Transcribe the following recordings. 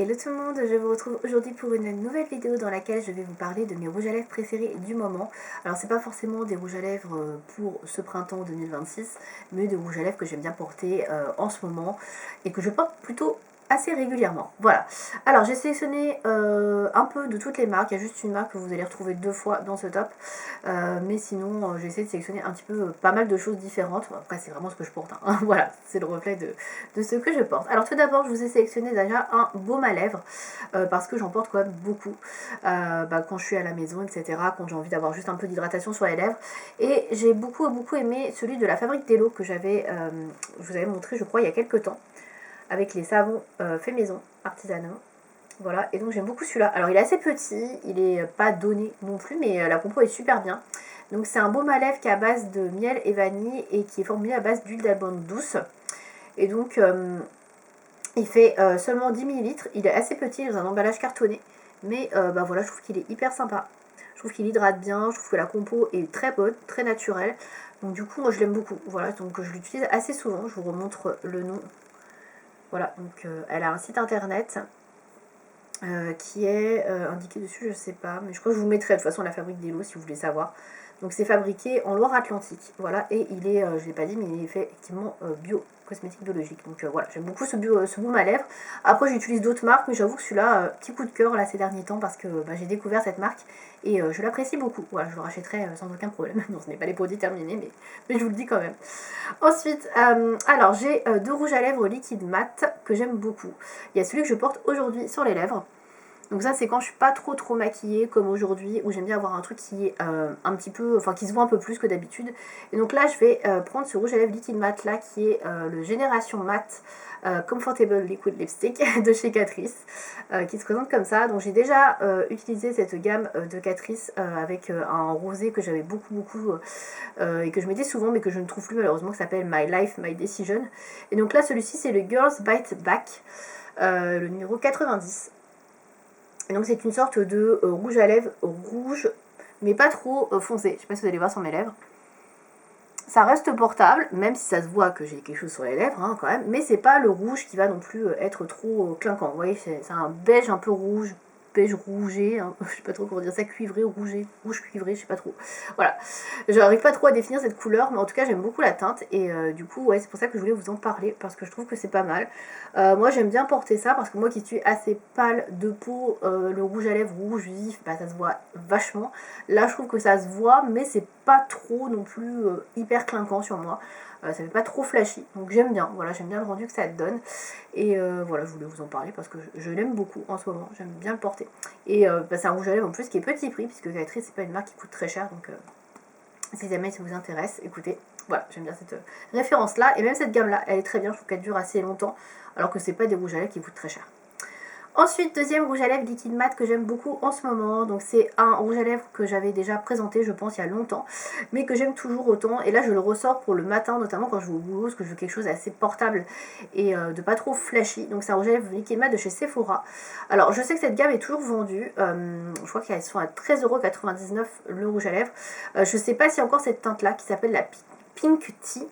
Hello tout le monde, je vous retrouve aujourd'hui pour une nouvelle vidéo dans laquelle je vais vous parler de mes rouges à lèvres préférés du moment. Alors c'est pas forcément des rouges à lèvres pour ce printemps 2026, mais des rouges à lèvres que j'aime bien porter en ce moment et que je porte plutôt assez régulièrement. Voilà. Alors j'ai sélectionné un peu de toutes les marques, il y a juste une marque que vous allez retrouver 2 fois dans ce top, mais sinon j'ai essayé de sélectionner un petit peu pas mal de choses différentes. Après c'est vraiment ce que je porte, hein. Voilà, c'est le reflet de ce que je porte. Alors tout d'abord je vous ai sélectionné déjà un baume à lèvres parce que j'en porte quand même beaucoup quand je suis à la maison, etc., quand j'ai envie d'avoir juste un peu d'hydratation sur les lèvres. Et j'ai beaucoup aimé celui de la Fabrique d'Elo que je vous avais montré je crois il y a quelques temps, avec les savons fait maison, artisanaux. Voilà, et donc j'aime beaucoup celui-là. Alors il est assez petit, il est pas donné non plus, mais la compo est super bien. Donc c'est un baume à lèvres qui est à base de miel et vanille et qui est formulé à base d'huile d'albande douce. Et donc il fait seulement 10 ml, il est assez petit, dans un emballage cartonné. Mais voilà, je trouve qu'il est hyper sympa. Je trouve qu'il hydrate bien, je trouve que la compo est très bonne, très naturelle. Donc du coup moi je l'aime beaucoup. Voilà, donc je l'utilise assez souvent, je vous remontre le nom. Voilà, donc elle a un site internet qui est indiqué dessus, je sais pas, mais je crois que je vous mettrai de toute façon la Fabrique d'Elo si vous voulez savoir. Donc c'est fabriqué en Loire-Atlantique, voilà, et il est, je ne l'ai pas dit, mais il est fait effectivement bio, cosmétique biologique. Donc voilà, j'aime beaucoup ce baume à lèvres. Après j'utilise d'autres marques, mais j'avoue que celui-là, petit coup de cœur là ces derniers temps, parce que j'ai découvert cette marque et je l'apprécie beaucoup. Voilà, je le rachèterai sans aucun problème. Non, ce n'est pas les produits terminés, mais je vous le dis quand même. Ensuite, alors j'ai 2 rouges à lèvres liquide mat que j'aime beaucoup. Il y a celui que je porte aujourd'hui sur les lèvres. Donc ça c'est quand je suis pas trop maquillée comme aujourd'hui, où j'aime bien avoir un truc qui est un petit peu, enfin qui se voit un peu plus que d'habitude. Et donc là je vais prendre ce rouge à lèvres liquide mat là qui est le Génération Matte Comfortable Liquid Lipstick de chez Catrice, qui se présente comme ça. Donc j'ai déjà utilisé cette gamme de Catrice avec un rosé que j'avais beaucoup et que je mettais souvent mais que je ne trouve plus malheureusement, qui s'appelle My Life, My Decision. Et donc là celui-ci c'est le Girls Bite Back, le numéro 90. Et donc c'est une sorte de rouge à lèvres rouge, mais pas trop foncé. Je sais pas si vous allez voir sur mes lèvres. Ça reste portable, même si ça se voit que j'ai quelque chose sur les lèvres, hein, quand même. Mais c'est pas le rouge qui va non plus être trop clinquant. Vous voyez, c'est un beige un peu rouge, beige rougé, hein, je sais pas trop comment dire ça, cuivré, rougé, rouge cuivré, je sais pas trop. Voilà, j'arrive pas trop à définir cette couleur, mais en tout cas j'aime beaucoup la teinte et du coup ouais c'est pour ça que je voulais vous en parler parce que je trouve que c'est pas mal. Moi j'aime bien porter ça parce que moi qui suis assez pâle de peau, le rouge à lèvres rouge vif, ça se voit vachement. Là je trouve que ça se voit, mais c'est pas trop non plus hyper clinquant sur moi. Ça fait pas trop flashy, donc j'aime bien, voilà, j'aime bien le rendu que ça donne. Et voilà, je voulais vous en parler parce que je l'aime beaucoup en ce moment, j'aime bien le porter. Et c'est un rouge à lèvres en plus qui est petit prix, puisque Catrice c'est pas une marque qui coûte très cher, donc si jamais ça vous intéresse, écoutez, voilà, j'aime bien cette référence là, et même cette gamme là, elle est très bien, je trouve qu'elle dure assez longtemps, alors que c'est pas des rouges à lèvres qui coûtent très cher. Ensuite, deuxième rouge à lèvres liquide mat que j'aime beaucoup en ce moment. Donc c'est un rouge à lèvres que j'avais déjà présenté, je pense, il y a longtemps, mais que j'aime toujours autant. Et là, je le ressors pour le matin, notamment quand je vais au boulot, parce que je veux quelque chose d'assez portable et de pas trop flashy. Donc c'est un rouge à lèvres liquide mat de chez Sephora. Alors, je sais que cette gamme est toujours vendue. Je crois qu'elles sont à 13,99€ le rouge à lèvres. Je sais pas s'il y a encore cette teinte-là qui s'appelle la Pink Tea,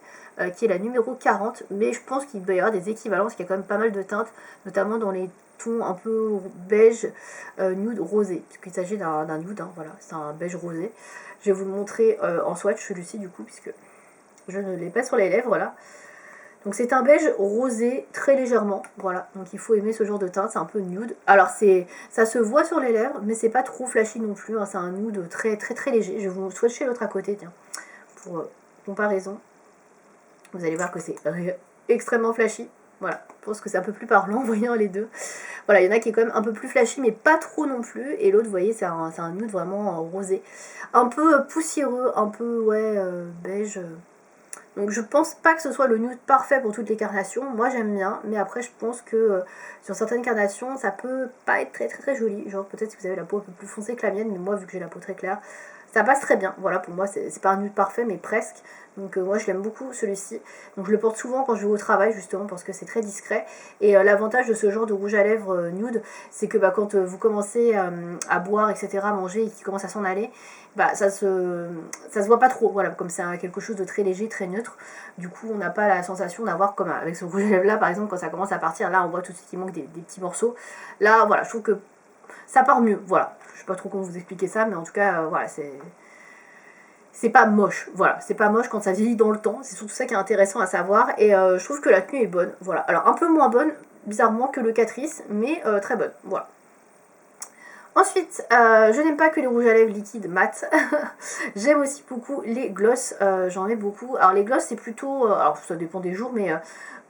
qui est la numéro 40, mais je pense qu'il doit y avoir des équivalences, qu'il y a quand même pas mal de teintes, notamment dans les tons un peu beige, nude, rosé, puisqu'il s'agit d'un nude, hein, voilà, c'est un beige rosé. Je vais vous le montrer en swatch celui-ci du coup, puisque je ne l'ai pas sur les lèvres, voilà. Donc c'est un beige rosé très légèrement, voilà, donc il faut aimer ce genre de teinte, c'est un peu nude. Alors ça se voit sur les lèvres, mais c'est pas trop flashy non plus, hein, c'est un nude très léger. Je vais vous swatcher l'autre à côté, tiens, pour comparaison. Vous allez voir que c'est extrêmement flashy. Voilà, je pense que c'est un peu plus parlant en voyant les deux. Voilà, il y en a qui est quand même un peu plus flashy, mais pas trop non plus. Et l'autre, vous voyez, c'est un nude vraiment rosé. Un peu poussiéreux, un peu, ouais, beige. Donc je pense pas que ce soit le nude parfait pour toutes les carnations. Moi, j'aime bien. Mais après, je pense que sur certaines carnations, ça peut pas être très joli. Genre, peut-être si vous avez la peau un peu plus foncée que la mienne. Mais moi, vu que j'ai la peau très claire, Ça passe très bien, voilà, pour moi c'est pas un nude parfait mais presque. Donc moi je l'aime beaucoup celui-ci. Donc je le porte souvent quand je vais au travail justement parce que c'est très discret. Et l'avantage de ce genre de rouge à lèvres nude, c'est que quand vous commencez à boire, etc., à manger et qu'il commence à s'en aller, ça se voit pas trop, voilà, comme c'est quelque chose de très léger, très neutre. Du coup on n'a pas la sensation d'avoir comme avec ce rouge à lèvres là par exemple, quand ça commence à partir, là on voit tout de suite qu'il manque des petits morceaux. Là voilà, je trouve que ça part mieux, voilà. Je sais pas trop comment vous expliquer ça, mais en tout cas, voilà, c'est pas moche, voilà, c'est pas moche quand ça vieillit dans le temps, c'est surtout ça qui est intéressant à savoir, et je trouve que la tenue est bonne, voilà. Alors un peu moins bonne, bizarrement, que le Catrice, mais très bonne, voilà. Ensuite, je n'aime pas que les rouges à lèvres liquides mat. J'aime aussi beaucoup les gloss, j'en ai beaucoup. Alors les gloss c'est plutôt, alors ça dépend des jours, mais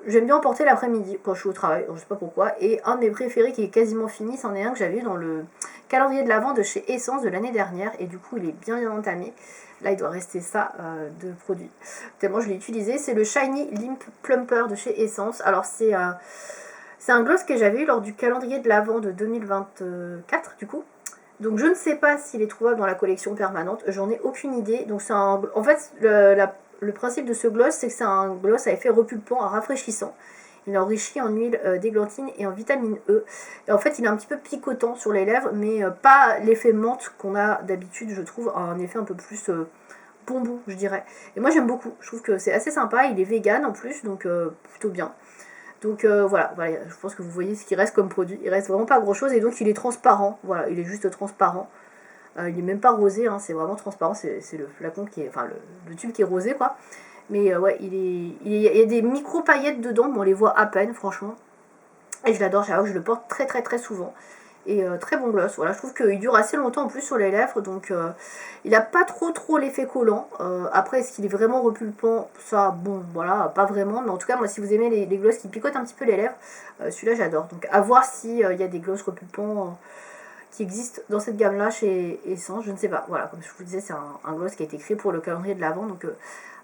j'aime bien en porter l'après-midi quand je suis au travail, je sais pas pourquoi. Et un de mes préférés qui est quasiment fini, c'en est un que j'avais eu dans le calendrier de l'Avent de chez Essence de l'année dernière, et du coup il est bien entamé. Là il doit rester ça de produit, tellement je l'ai utilisé. C'est le Shiny Limp Plumper de chez Essence. Alors c'est un gloss que j'avais eu lors du calendrier de l'Avent de 2024 du coup. Donc je ne sais pas s'il est trouvable dans la collection permanente, j'en ai aucune idée. Donc en fait le principe de ce gloss, c'est que c'est un gloss à effet repulpant, rafraîchissant. Il est enrichi en huile d'églantine et en vitamine E. Et en fait il est un petit peu picotant sur les lèvres, mais pas l'effet menthe qu'on a d'habitude, je trouve, un effet un peu plus bonbon, je dirais. Et moi j'aime beaucoup, je trouve que c'est assez sympa, il est vegan en plus, donc plutôt bien. Donc voilà, je pense que vous voyez ce qui reste comme produit. Il reste vraiment pas grand chose et donc il est transparent. Voilà, il est juste transparent. Il est même pas rosé, hein, c'est vraiment transparent. C'est le flacon qui est, enfin le tube qui est rosé quoi. Mais ouais, il y a des micro paillettes dedans, mais on les voit à peine franchement. Et je l'adore, j'avoue que je le porte très souvent. Et très bon gloss, voilà, je trouve qu'il dure assez longtemps en plus sur les lèvres, donc il n'a pas trop l'effet collant. Après, est-ce qu'il est vraiment repulpant? Ça, bon, voilà, pas vraiment, mais en tout cas, moi, si vous aimez les gloss qui picotent un petit peu les lèvres, celui-là, j'adore. Donc, à voir s'il y a des gloss repulpants qui existent dans cette gamme-là chez Essence, je ne sais pas. Voilà, comme je vous disais, c'est un gloss qui a été créé pour le calendrier de l'Avent, donc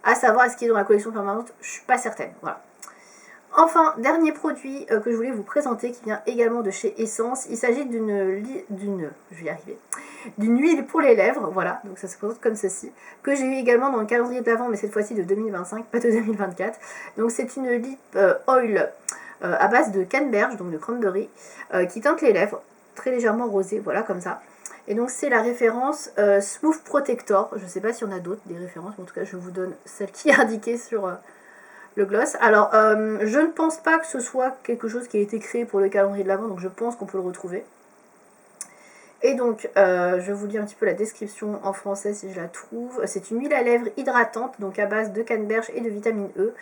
à savoir est-ce qu'il est dans la collection permanente, je suis pas certaine, voilà. Enfin, dernier produit que je voulais vous présenter qui vient également de chez Essence. Il s'agit je vais y arriver, d'une huile pour les lèvres, voilà, donc ça se présente comme ceci, que j'ai eu également dans le calendrier de l'Avent, mais cette fois-ci de 2025, pas de 2024. Donc c'est une lip oil à base de canneberge, donc de cranberry, qui teinte les lèvres, très légèrement rosé, voilà, comme ça. Et donc c'est la référence Smooth Protector. Je ne sais pas s'il y en a d'autres, des références, mais en tout cas je vous donne celle qui est indiquée sur le gloss. Alors, je ne pense pas que ce soit quelque chose qui a été créé pour le calendrier de l'Avent, donc je pense qu'on peut le retrouver. Et donc, je vous lis un petit peu la description en français si je la trouve. C'est une huile à lèvres hydratante, donc à base de canneberge et de vitamine E.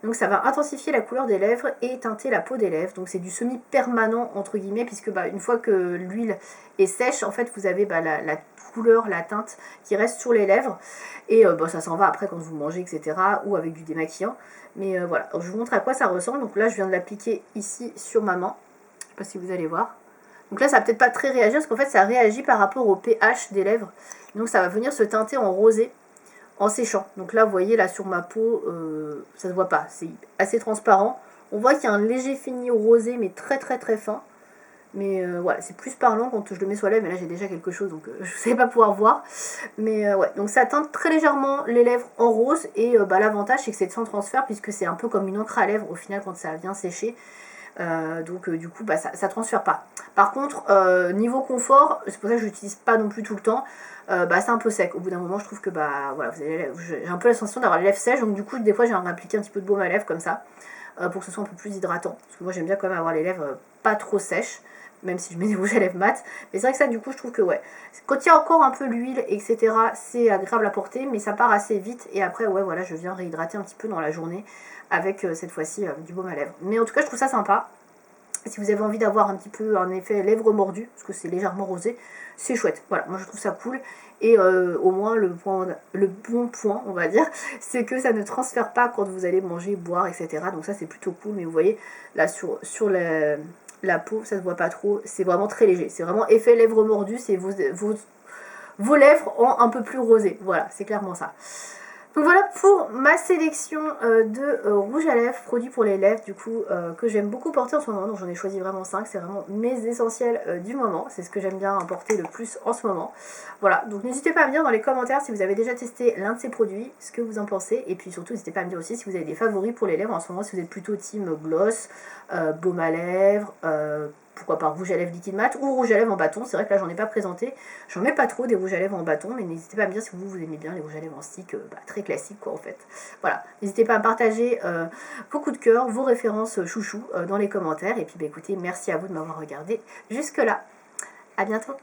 Donc ça va intensifier la couleur des lèvres et teinter la peau des lèvres. Donc c'est du semi-permanent entre guillemets, puisque une fois que l'huile est sèche, en fait vous avez la couleur, la teinte qui reste sur les lèvres. Et ça s'en va après quand vous mangez, etc. ou avec du démaquillant. Mais voilà, alors, je vous montre à quoi ça ressemble. Donc là je viens de l'appliquer ici sur ma main. Je sais pas si vous allez voir. Donc là ça va peut-être pas très réagir, parce qu'en fait ça réagit par rapport au pH des lèvres. Donc ça va venir se teinter en rosé en séchant. Donc là, vous voyez, là sur ma peau, ça se voit pas, c'est assez transparent. On voit qu'il y a un léger fini rosé, mais très fin. Mais voilà, c'est plus parlant quand je le mets sur la lèvre, mais là j'ai déjà quelque chose, donc je ne savais pas pouvoir voir. Mais ouais, donc ça teinte très légèrement les lèvres en rose, et l'avantage c'est que c'est sans transfert, puisque c'est un peu comme une encre à lèvres au final quand ça vient sécher. Donc du coup ça transfère pas. Par contre niveau confort, c'est pour ça que je l'utilise pas non plus tout le temps, c'est un peu sec. Au bout d'un moment je trouve que voilà, j'ai un peu la sensation d'avoir les lèvres sèches, donc du coup des fois j'ai appliqué un petit peu de baume à lèvres comme ça, pour que ce soit un peu plus hydratant. Parce que moi j'aime bien quand même avoir les lèvres pas trop sèches, même si je mets des rouges à lèvres mat. Mais c'est vrai que ça du coup je trouve que ouais, quand il y a encore un peu l'huile etc, c'est agréable à porter, mais ça part assez vite, et après ouais voilà, je viens réhydrater un petit peu dans la journée avec cette fois-ci du baume à lèvres. Mais en tout cas je trouve ça sympa. Si vous avez envie d'avoir un petit peu un effet lèvres mordues, parce que c'est légèrement rosé, c'est chouette. Voilà, moi je trouve ça cool. Et au moins le bon point, on va dire, c'est que ça ne transfère pas quand vous allez manger, boire, etc. Donc ça c'est plutôt cool. Mais vous voyez, là sur la peau, ça se voit pas trop. C'est vraiment très léger. C'est vraiment effet lèvres mordues. C'est vos lèvres en un peu plus rosé. Voilà, c'est clairement ça. Donc voilà pour ma sélection de rouge à lèvres, produits pour les lèvres, du coup, que j'aime beaucoup porter en ce moment. Donc j'en ai choisi vraiment 5, c'est vraiment mes essentiels du moment. C'est ce que j'aime bien porter le plus en ce moment. Voilà, donc n'hésitez pas à me dire dans les commentaires si vous avez déjà testé l'un de ces produits, ce que vous en pensez. Et puis surtout, n'hésitez pas à me dire aussi si vous avez des favoris pour les lèvres en ce moment, si vous êtes plutôt team gloss, baume à lèvres, pourquoi pas rouge à lèvres liquide mat ou rouge à lèvres en bâton. C'est vrai que là j'en ai pas présenté, j'en mets pas trop des rouges à lèvres en bâton, mais n'hésitez pas à me dire si vous aimez bien les rouges à lèvres en stick, très classique quoi en fait. Voilà, n'hésitez pas à partager vos coups de cœur, vos références chouchou dans les commentaires. Et puis bah, écoutez, merci à vous de m'avoir regardé jusque là. À bientôt.